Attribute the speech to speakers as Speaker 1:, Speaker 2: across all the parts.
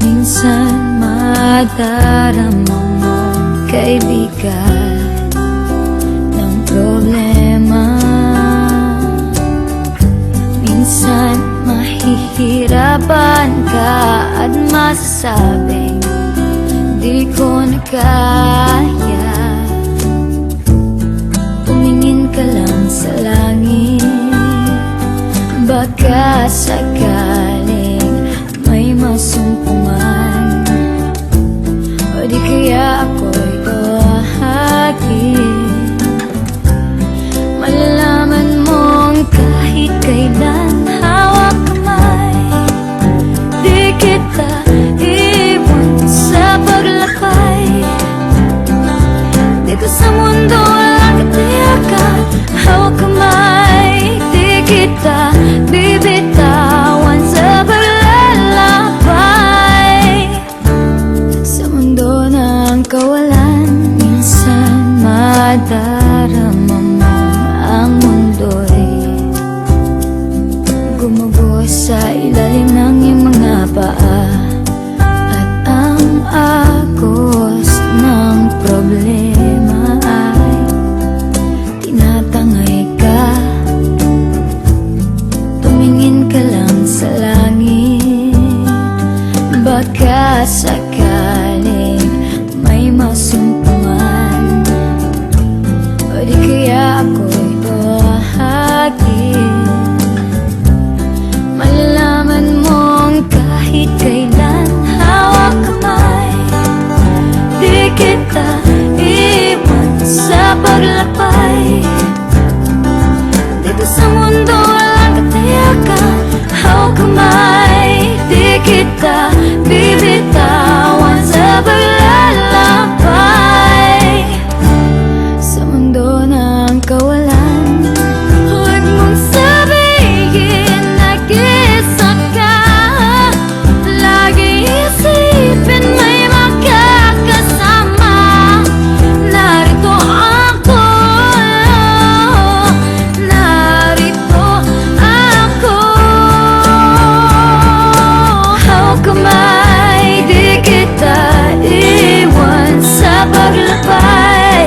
Speaker 1: Minsan madarama mong kaibigan ng problema. Minsan mahihirapan ka at masasabing di ko na kaya. Tumingin ka lang sa langit, baka sakaling may masumpungan, o di kaya ako'y bahagi. Malalaman mong kahit kailan hawak kamay, di kita iwan sa paglakbay. Dito sa mundo walang katiyakan, hawak kamay, di kita bibitawan sa paglalakbay. Sa mundo ng kawalan, minsan madarama mo ang mundo'y gumuguho sa ilalim ng iyong mga paa, at ang agos ng problema ay tinatangay ka. Tumingin ka lang sa langit, baka sakaling may masumpungan, o di kaya ako'y bahagi. Malalaman mong kahit kailan hawak kamay, di kita iwan sa paglakbay. Dito sa mundo walang katiyakan, hawak kamay, di kita bibitawan sa paglalakbay. Sa mundo ng kawalan, huwag mong sabihin nag-isa ka. Lagi isipin may makakasama. Narito ako, narito ako. Hawak kamay, di kita iwan sa paglakbay.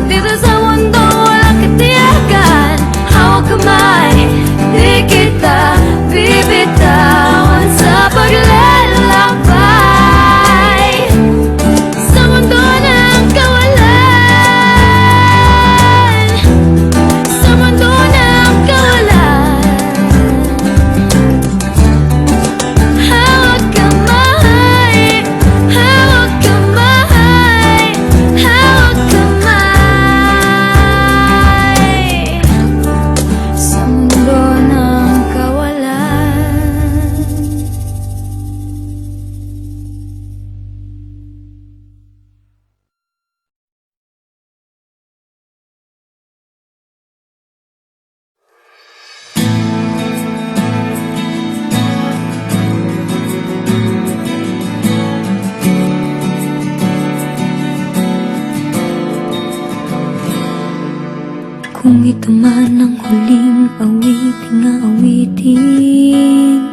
Speaker 1: Dito sa mundo walang katiyakan, hawak kamay, di kita bibitawan sa paglalakbay. Sa mundo ng kawalan, sa mundo ng kawalan, hawak kamay, hawak kamay, hawak kamay. Sa mundo ng kawalan. Kung ito man ang huling awiting aawitin,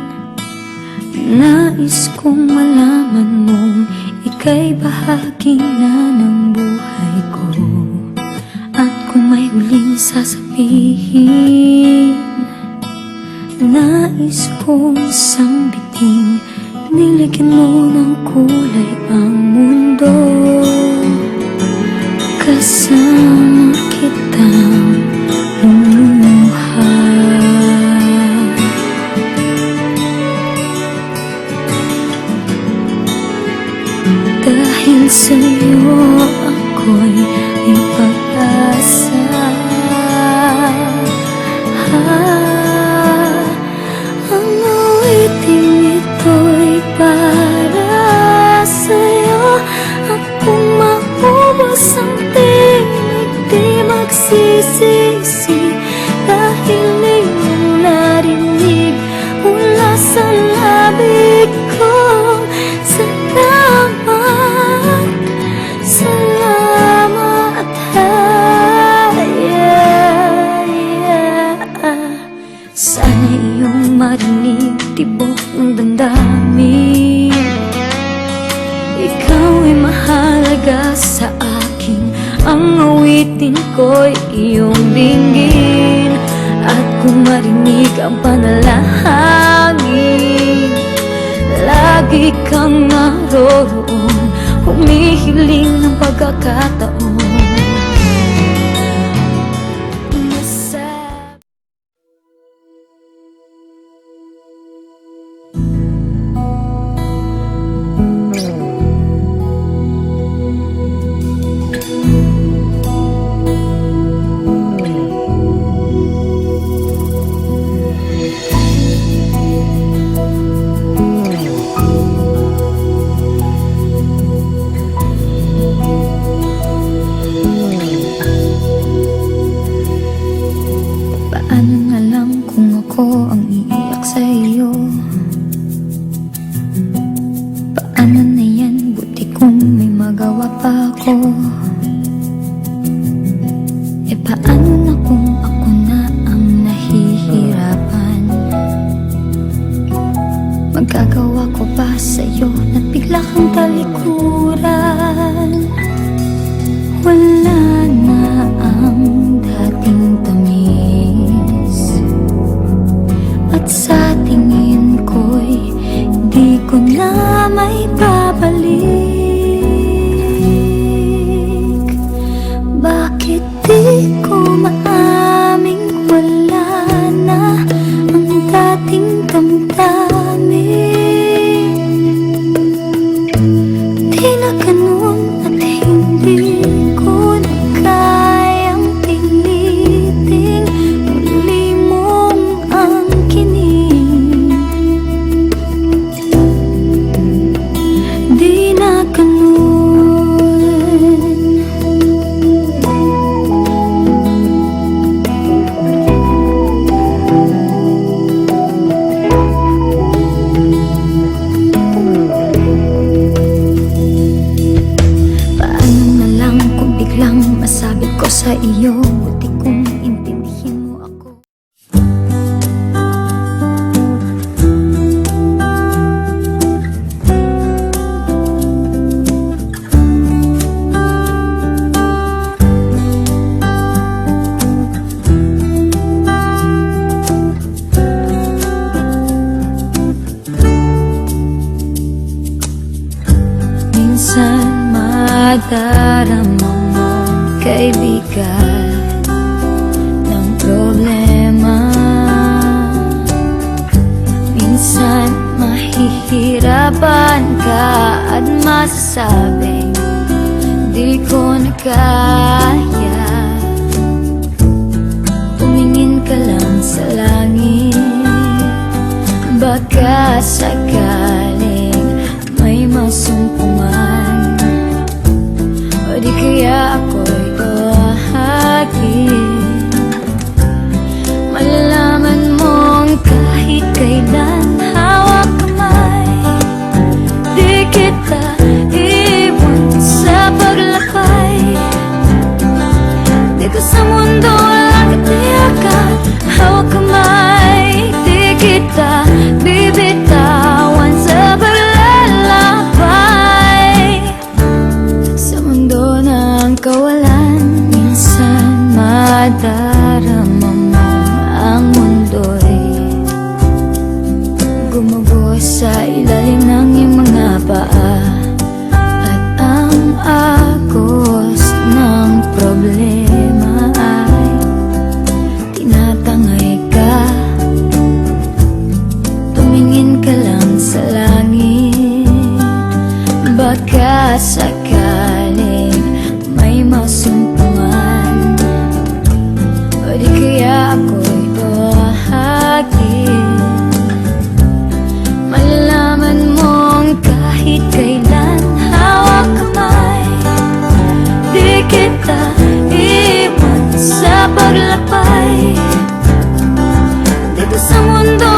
Speaker 1: nais kong malaman mong ika'y bahagi na ng buhay ko. At kung may huling sasabihin, nais kong sambitin, nilagyan mo ng kulay ang mundo. Kasama kitang lumuha, dahil sa'yo ako'y may pag-asa. Ang awiting ito'y para sa'yo. At kung maubos ang tinig, di ko'y iyong dinggin. At kung marinig ang panalangin, lagi kang naroroon, humihiling ng pagkakataon. Paano na lang kung ako ang iiyak sa iyo? Paano na yan? Buti kung may magawa pa ako. E paano na kung ako na ang nahihirapan? Magagawa ko ba sa'yo na bigla kang talikuran? Wala na ang dating tamis, at sa tingin ko'y di ko na may babalik. Bakit di ko maaming wala na ang dating damdamin? Di na ganun at hindi ko na kayang piliting muli mong angkinin. Di na ganun. Paano na lang kung biglang masabi ko sa iyo, buti kung intindihin mo ako. Minsan madarama mo kaibigan ng problema. Minsan mahihirapan ka at masasabing di ko na kaya. Tumingin ka lang sa langit, baka sakaling may masumpungan, o di kaya ako'y tuwahagin. Malalaman mong kahit kailan hawak kamay, di kita iwan sa paglakay. Dito sa mundo walang katiyakan, hawak kamay, di kita bibitawan sa paglalakbay. Sa mundo ng kawalan, minsan madarama mo ang mundo'y gumuguho sa ilalim ng iyong mga paa, at ang agos ng problema ay tinatangay ka. Tumingin ka lang sa langit, baka sakaling may masumpungan, o di kaya ako'y tuwahagin. Malalaman mong kahit kailan hawak kamay, di kita iwan sa paglakbay. Dito sa mundo